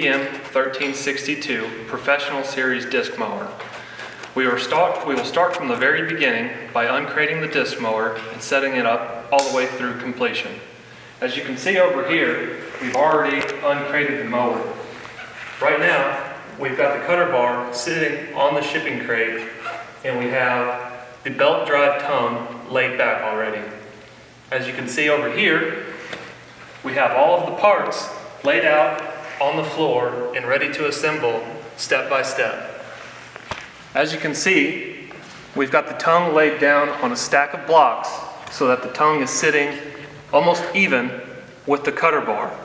DM1362 Professional Series disc mower. We will start from the very beginning by uncrating the disc mower and setting it up all the way through completion. As you can see over here, we've already uncrated the mower. Right now, we've got the cutter bar sitting on the shipping crate, and we have the belt drive tongue laid back already. As you can see over here, we have all of the parts laid out on the floor and ready to assemble step by step. As you can see, we've got the tongue laid down on a stack of blocks so that the tongue is sitting almost even with the cutter bar.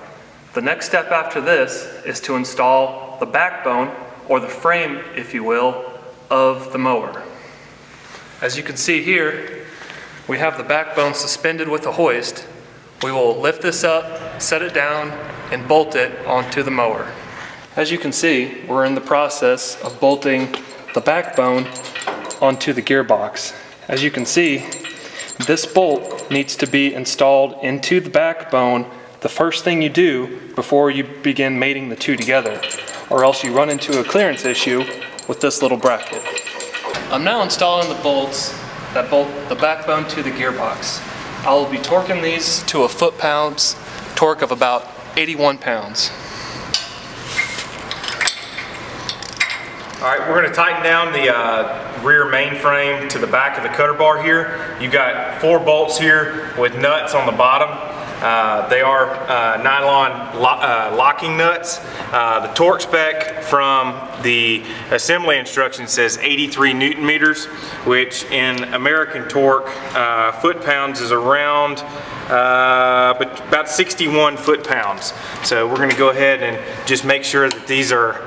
The next step after this is to install the backbone, or the frame, if you will, of the mower. As you can see here, we have the backbone suspended with a hoist. We will lift this up, set it down, and bolt it onto the mower. As you can see, we're in the process of bolting the backbone onto the gearbox. As you can see, this bolt needs to be installed into the backbone the first thing you do before you begin mating the two together, or else you run into a clearance issue with this little bracket. I'm now installing the bolts that bolt the backbone to the gearbox. I will be torquing these to a foot-pounds torque of about 81 pounds. All right, we're going to tighten down the rear mainframe to the back of the cutter bar here. You've got 4 bolts here with nuts on the bottom. They are nylon locking nuts. The torque spec from the assembly instruction says 83 Newton meters, which in American torque foot-pounds is around about 61 foot-pounds. So we're going to go ahead and just make sure that these are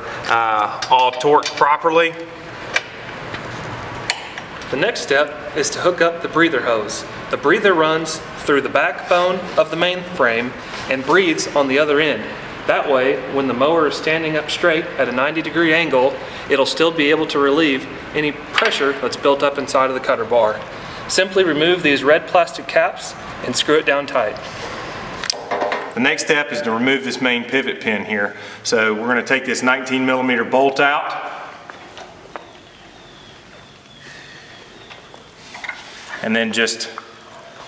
all torqued properly. The next step is to hook up the breather hose. The breather runs through the backbone of the main frame and breathes on the other end. That way, when the mower is standing up straight at a 90-degree angle, it'll still be able to relieve any pressure that's built up inside of the cutter bar. Simply remove these red plastic caps and screw it down tight. The next step is to remove this main pivot pin here. So we're going to take this 19mm bolt out. And then just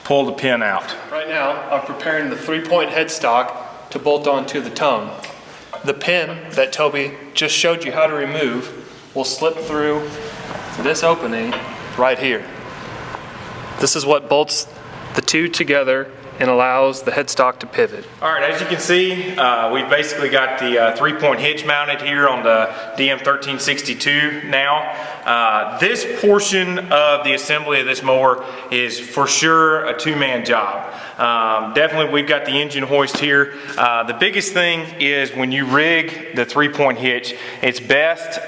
pull the pin out. Right now, I'm preparing the 3-point headstock to bolt onto the tongue. The pin that Toby just showed you how to remove will slip through this opening right here. This is what bolts the two together and allows the headstock to pivot. All right, as you can see, we've basically got the 3-point hitch mounted here on the DM1362 now. This portion of the assembly of this mower is for sure a 2-man job. Definitely we've got the engine hoist here. The biggest thing is when you rig the 3-point hitch, it's best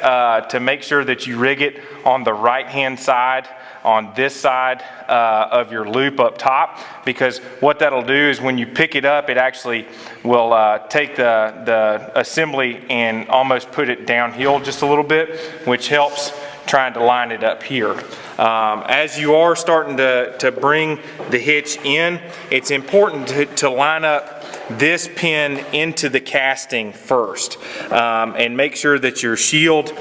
to make sure that you rig it on the right-hand side, on this side of your loop up top, because what that'll do is when you pick it up, it actually will take the assembly and almost put it downhill just a little bit, which helps trying to line it up here. As you are starting to bring the hitch in, it's important to line up this pin into the casting first, and make sure that your shield,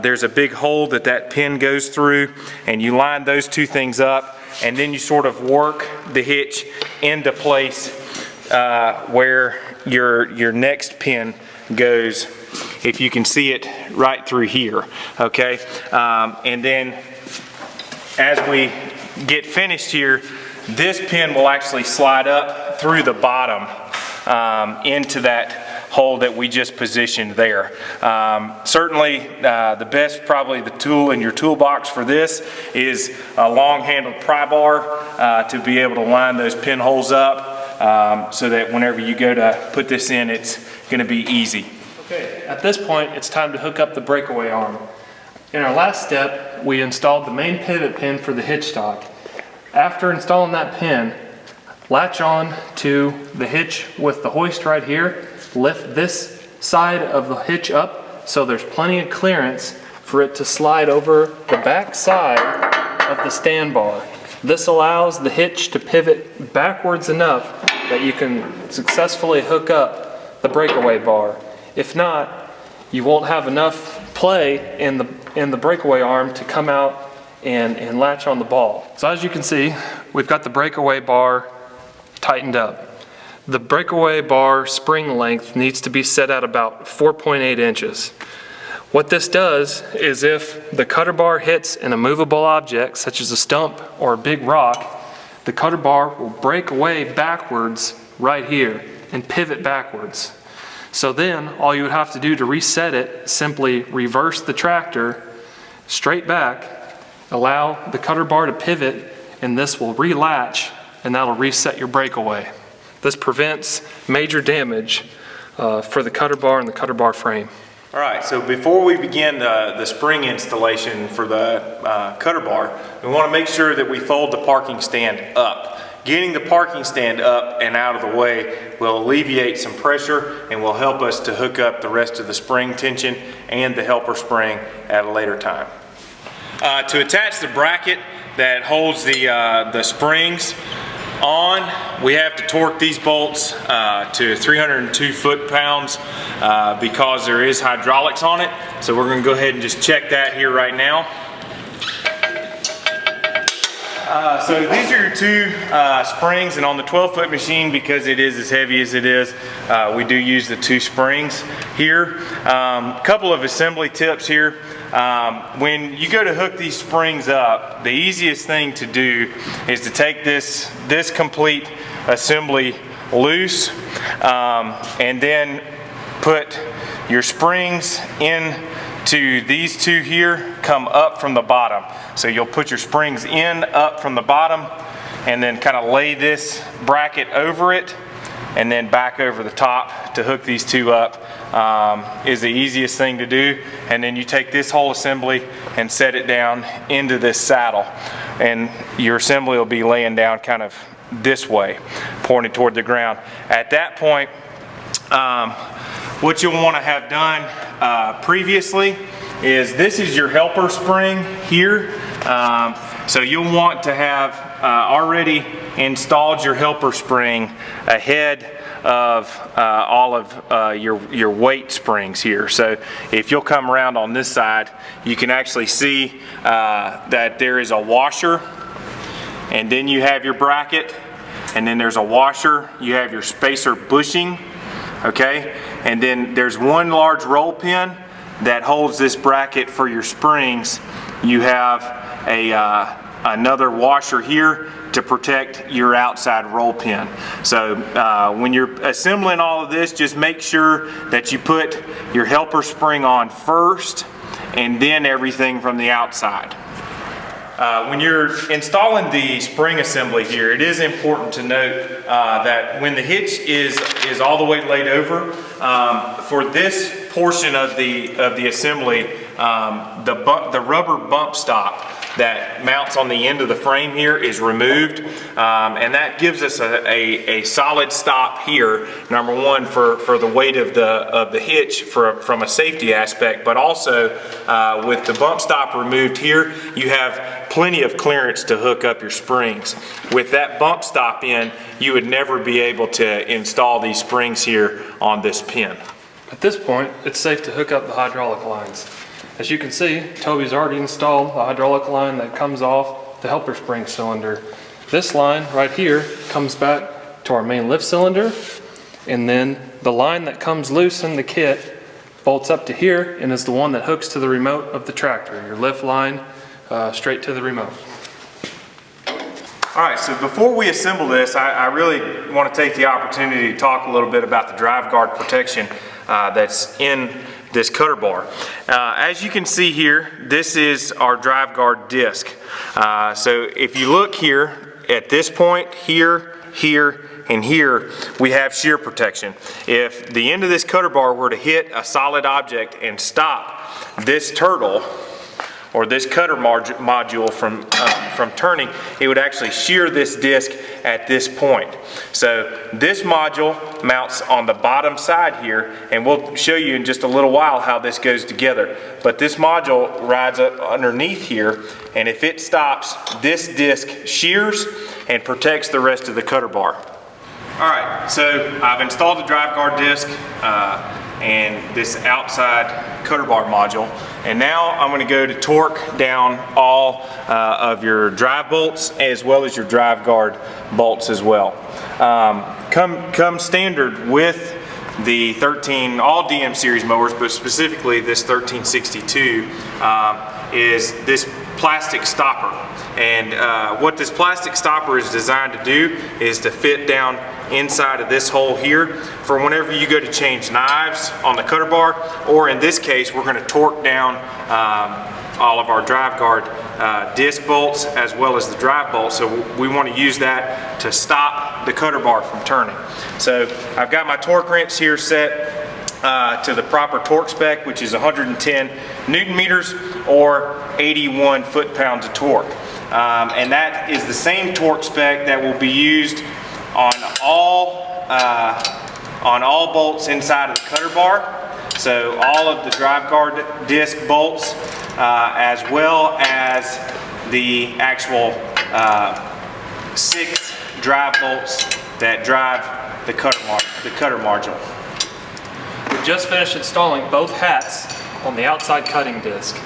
there's a big hole that pin goes through, and you line those two things up, and then you sort of work the hitch into place where your next pin goes, if you can see it right through here, okay? And then as we get finished here, this pin will actually slide up through the bottom into that hole that we just positioned there. Certainly the best, probably the tool in your toolbox for this is a long-handled pry bar to be able to line those pinholes up so that whenever you go to put this in, it's going to be easy. Okay, at this point it's time to hook up the breakaway arm. In our last step, we installed the main pivot pin for the hitch stock. After installing that pin, latch on to the hitch with the hoist right here, lift this side of the hitch up so there's plenty of clearance for it to slide over the back side of the stand bar. This allows the hitch to pivot backwards enough that you can successfully hook up the breakaway bar. If not, you won't have enough play in the breakaway arm to come out and latch on the ball. So as you can see, we've got the breakaway bar tightened up. The breakaway bar spring length needs to be set at about 4.8 inches. What this does is if the cutter bar hits an immovable object, such as a stump or a big rock, the cutter bar will break away backwards right here and pivot backwards. So then all you would have to do to reset it, simply reverse the tractor straight back, allow the cutter bar to pivot, and this will relatch, and that'll reset your breakaway. This prevents major damage for the cutter bar and the cutter bar frame. All right, so before we begin the spring installation for the cutter bar, we want to make sure that we fold the parking stand up. Getting the parking stand up and out of the way will alleviate some pressure and will help us to hook up the rest of the spring tension and the helper spring at a later time. To attach the bracket that holds the springs on, we have to torque these bolts to 302 foot-pounds because there is hydraulics on it. So we're going to go ahead and just check that here right now. So these are your two springs, and on the 12-foot machine, because it is as heavy as it is, we do use the two springs here. Couple of assembly tips here. When you go to hook these springs up, the easiest thing to do is to take this complete assembly loose and then put your springs into these two here, come up from the bottom. So you'll put your springs in, up from the bottom, and then kind of lay this bracket over it and then back over the top to hook these two up is the easiest thing to do. And then you take this whole assembly and set it down into this saddle, and your assembly will be laying down kind of this way, pointed toward the ground. At that point, what you'll want to have done previously is this is your helper spring here. So you'll want to have already installed your helper spring ahead of all of your weight springs here. So if you'll come around on this side, you can actually see that there is a washer, and then you have your bracket, and then there's a washer, you have your spacer bushing, okay? And then there's one large roll pin that holds this bracket for your springs. You have another washer here to protect your outside roll pin. So when you're assembling all of this, just make sure that you put your helper spring on first and then everything from the outside. When you're installing the spring assembly here, it is important to note that when the hitch is all the way laid over, for this portion of the assembly, the rubber bump stop that mounts on the end of the frame here is removed, and that gives us a solid stop here, number one, for the weight of the hitch from a safety aspect, but also with the bump stop removed here, you have plenty of clearance to hook up your springs. With that bump stop in, you would never be able to install these springs here on this pin. At this point, it's safe to hook up the hydraulic lines. As you can see, Toby's already installed the hydraulic line that comes off the helper spring cylinder. This line right here comes back to our main lift cylinder, and then the line that comes loose in the kit bolts up to here and is the one that hooks to the remote of the tractor. Your lift line straight to the remote. All right, so before we assemble this, I really want to take the opportunity to talk a little bit about the drive guard protection that's in this cutter bar. As you can see here, this is our drive guard disc. So if you look here, at this point, here, here, and here, we have shear protection. If the end of this cutter bar were to hit a solid object and stop this turtle, or this cutter module from turning, it would actually shear this disc at this point. So this module mounts on the bottom side here, and we'll show you in just a little while how this goes together. But this module rides up underneath here, and if it stops, this disc shears and protects the rest of the cutter bar. All right, so I've installed the drive guard disc. and this outside cutter bar module. And now I'm going to go to torque down all of your drive bolts as well as your drive guard bolts as well. Come standard with the all DM series mowers, but specifically this 1362, is this plastic stopper. And what this plastic stopper is designed to do is to fit down inside of this hole here for whenever you go to change knives on the cutter bar, or in this case we're going to torque down all of our drive guard disc bolts as well as the drive bolts. So we want to use that to stop the cutter bar from turning. So I've got my torque wrench here set to the proper torque spec, which is 110 Newton meters or 81 foot-pounds of torque. And that is the same torque spec that will be used on all bolts inside of the cutter bar. So all of the drive guard disc bolts, as well as the actual 6 drive bolts that drive the cutter module. We just finished installing both hats on the outside cutting disc.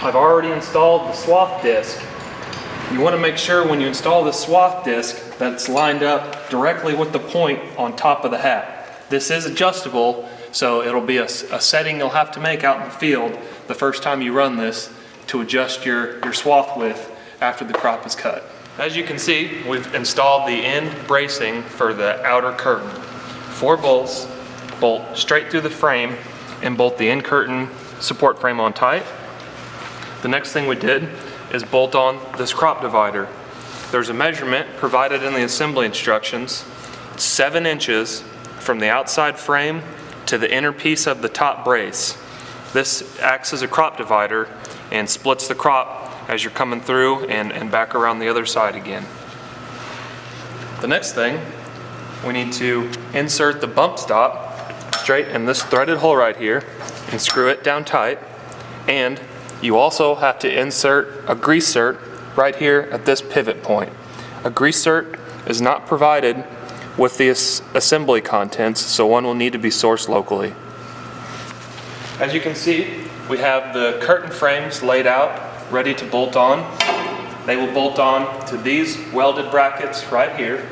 I've already installed the swath disc. You want to make sure when you install the swath disc that it's lined up directly with the point on top of the hat. This is adjustable, so it'll be a setting you'll have to make out in the field the first time you run this to adjust your swath width after the crop is cut. As you can see, we've installed the end bracing for the outer curtain. 4 bolts bolt straight through the frame and bolt the end curtain support frame on tight. The next thing we did is bolt on this crop divider. There's a measurement provided in the assembly instructions. It's 7 inches from the outside frame to the inner piece of the top brace. This acts as a crop divider and splits the crop as you're coming through and back around the other side again. The next thing, we need to insert the bump stop straight in this threaded hole right here and screw it down tight. And you also have to insert a grease cert right here at this pivot point. A grease cert is not provided with the assembly contents, so one will need to be sourced locally. As you can see, we have the curtain frames laid out, ready to bolt on. They will bolt on to these welded brackets right here.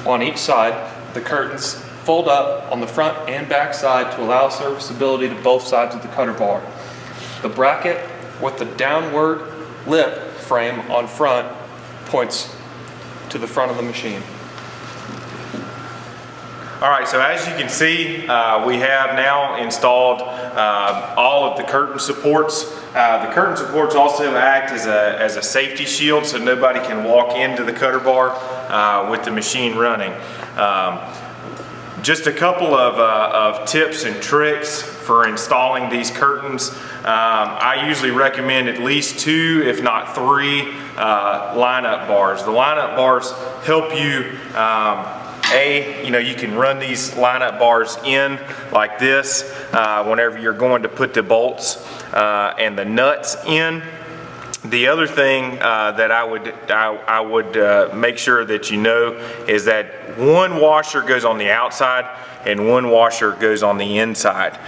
On each side, the curtains fold up on the front and back side to allow serviceability to both sides of the cutter bar. The bracket with the downward lip frame on front points to the front of the machine. All right, so as you can see, we have now installed all of the curtain supports. The curtain supports also act as a safety shield, so nobody can walk into the cutter bar with the machine running. Just a couple of tips and tricks for installing these curtains. I usually recommend at least 2, if not 3, lineup bars. The lineup bars help you, you can run these lineup bars in like this whenever you're going to put the bolts and the nuts in. The other thing that I would make sure that you know is that one washer goes on the outside and one washer goes on the inside.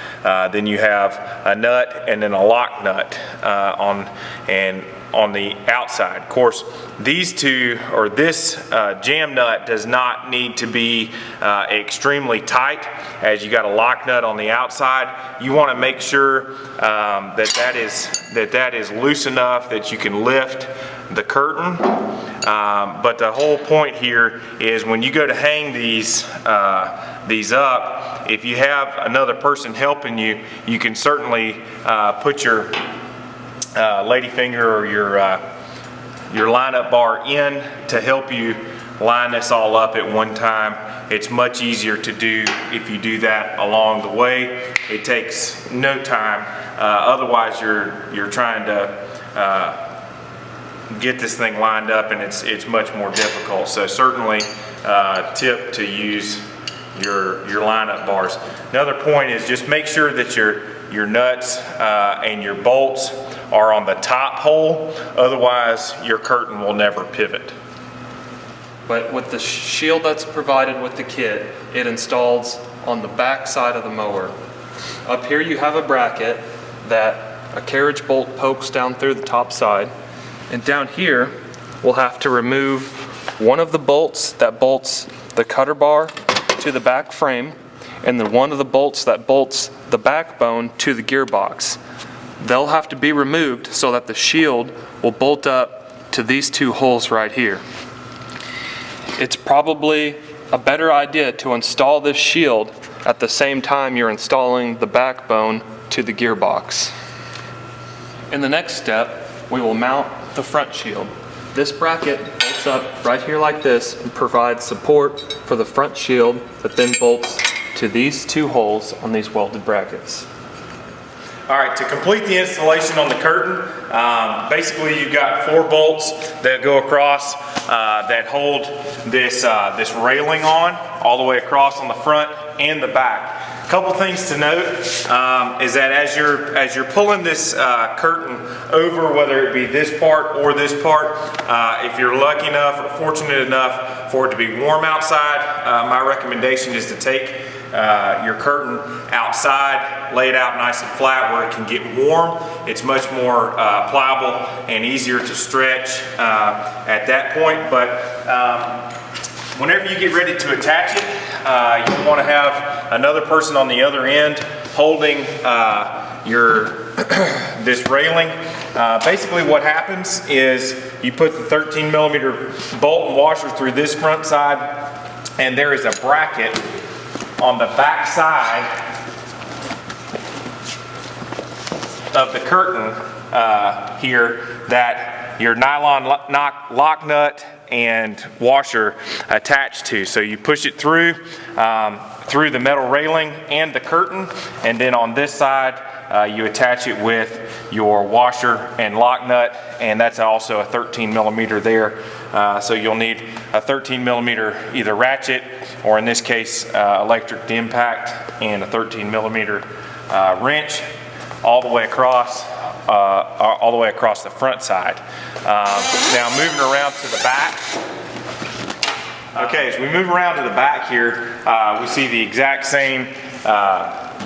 Then you have a nut and then a lock nut on the outside. Of course, these two, or this jam nut does not need to be extremely tight, as you got a lock nut on the outside. You want to make sure that is loose enough that you can lift the curtain. But the whole point here is when you go to hang these up, if you have another person helping you, you can certainly put your ladyfinger or your lineup bar in to help you line this all up at one time. It's much easier to do if you do that along the way. It takes no time. Otherwise, you're trying to get this thing lined up, and it's much more difficult. So certainly, tip to use your lineup bars. Another point is just make sure that your nuts and your bolts are on the top hole, otherwise your curtain will never pivot. But with the shield that's provided with the kit, it installs on the back side of the mower. Up here you have a bracket that a carriage bolt pokes down through the top side, and down here we'll have to remove one of the bolts that bolts the cutter bar to the back frame, and then one of the bolts that bolts the backbone to the gearbox. They'll have to be removed so that the shield will bolt up to these two holes right here. It's probably a better idea to install this shield at the same time you're installing the backbone to the gearbox. In the next step, we will mount the front shield. This bracket bolts up right here like this and provides support for the front shield that then bolts to these two holes on these welded brackets. All right, to complete the installation on the curtain, basically you've got 4 bolts that go across that hold this railing on all the way across on the front and the back. A couple things to note is that as you're pulling this curtain over, whether it be this part or this part, if you're lucky enough or fortunate enough for it to be warm outside, my recommendation is to take your curtain outside, lay it out nice and flat where it can get warm. It's much more pliable and easier to stretch at that point. But whenever you get ready to attach it, you want to have another person on the other end holding this railing. Basically what happens is you put the 13mm bolt and washer through this front side, and there is a bracket on the back side of the curtain here that your nylon lock nut and washer attached to. So you push it through the metal railing and the curtain, and then on this side you attach it with your washer and lock nut, and that's also a 13mm there. So you'll need a 13mm either ratchet, or in this case electric impact, and a 13mm wrench all the way across the front side. Now moving around to the back. Okay, as we move around to the back here, we see the exact same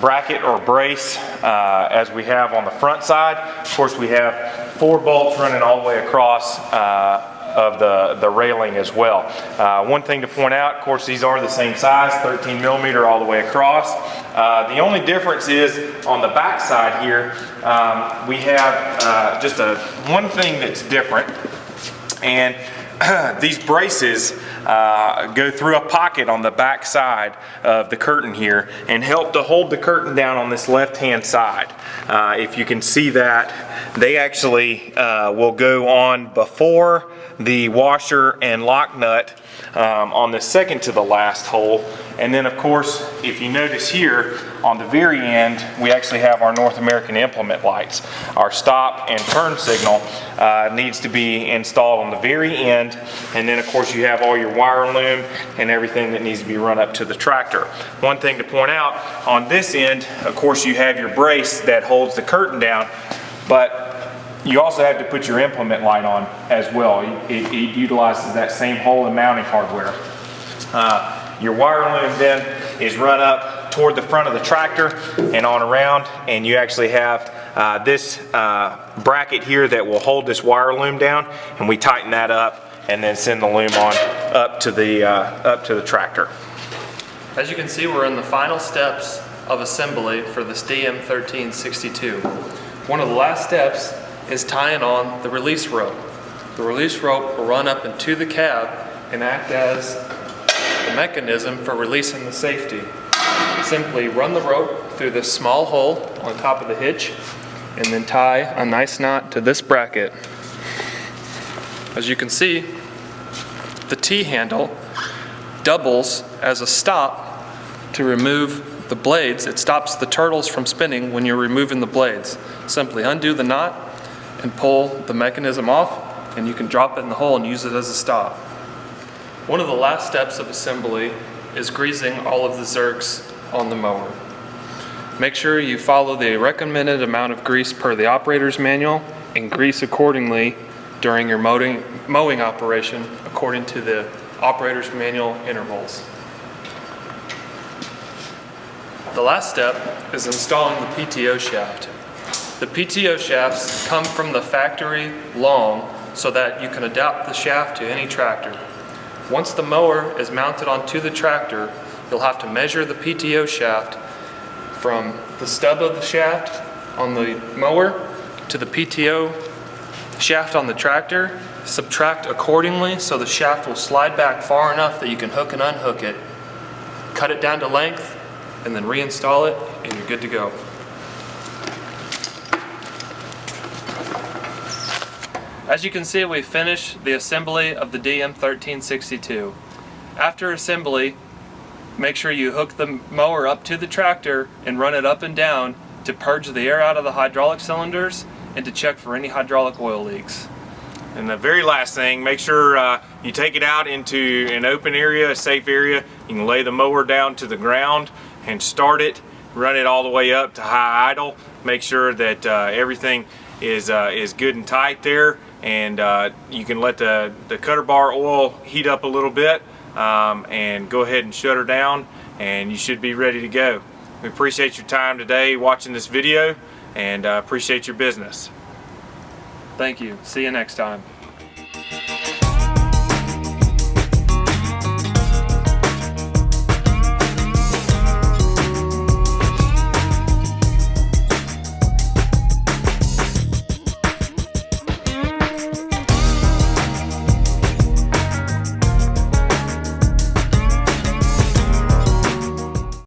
bracket or brace as we have on the front side. Of course, we have 4 bolts running all the way across of the railing as well. One thing to point out, of course, these are the same size, 13mm all the way across. The only difference is on the back side here, we have just one thing that's different, and these braces go through a pocket on the back side of the curtain here and help to hold the curtain down on this left-hand side. If you can see that, they actually will go on before the washer and lock nut on the second to the last hole. And then of course, if you notice here on the very end, we actually have our North American implement lights. Our stop and turn signal needs to be installed on the very end, and then of course you have all your wire loom and everything that needs to be run up to the tractor. One thing to point out, on this end, of course you have your brace that holds the curtain down, but you also have to put your implement light on as well. It utilizes that same hole and mounting hardware. Your wire loom then is run up toward the front of the tractor and on around, and you actually have this bracket here that will hold this wire loom down, and we tighten that up and then send the loom on up to the tractor. As you can see, we're in the final steps of assembly for this DM1362. One of the last steps is tying on the release rope. The release rope will run up into the cab and act as the mechanism for releasing the safety. Simply run the rope through this small hole on top of the hitch and then tie a nice knot to this bracket. As you can see, the T-handle doubles as a stop to remove the blades. It stops the turtles from spinning when you're removing the blades. Simply undo the knot and pull the mechanism off, and you can drop it in the hole and use it as a stop. One of the last steps of assembly is greasing all of the zerks on the mower. Make sure you follow the recommended amount of grease per the operator's manual and grease accordingly during your mowing operation according to the operator's manual intervals. The last step is installing the PTO shaft. The PTO shafts come from the factory long so that you can adapt the shaft to any tractor. Once the mower is mounted onto the tractor, you'll have to measure the PTO shaft from the stub of the shaft on the mower to the PTO shaft on the tractor, subtract accordingly so the shaft will slide back far enough that you can hook and unhook it, cut it down to length, and then reinstall it, and you're good to go. As you can see, we finished the assembly of the DM1362. After assembly, make sure you hook the mower up to the tractor and run it up and down to purge the air out of the hydraulic cylinders and to check for any hydraulic oil leaks. And the very last thing, make sure you take it out into an open area, a safe area. You can lay the mower down to the ground and start it, run it all the way up to high idle. Make sure that everything is good and tight there, and you can let the cutter bar oil heat up a little bit, and go ahead and shut her down, and you should be ready to go. We appreciate your time today watching this video, and appreciate your business. Thank you. See you next time.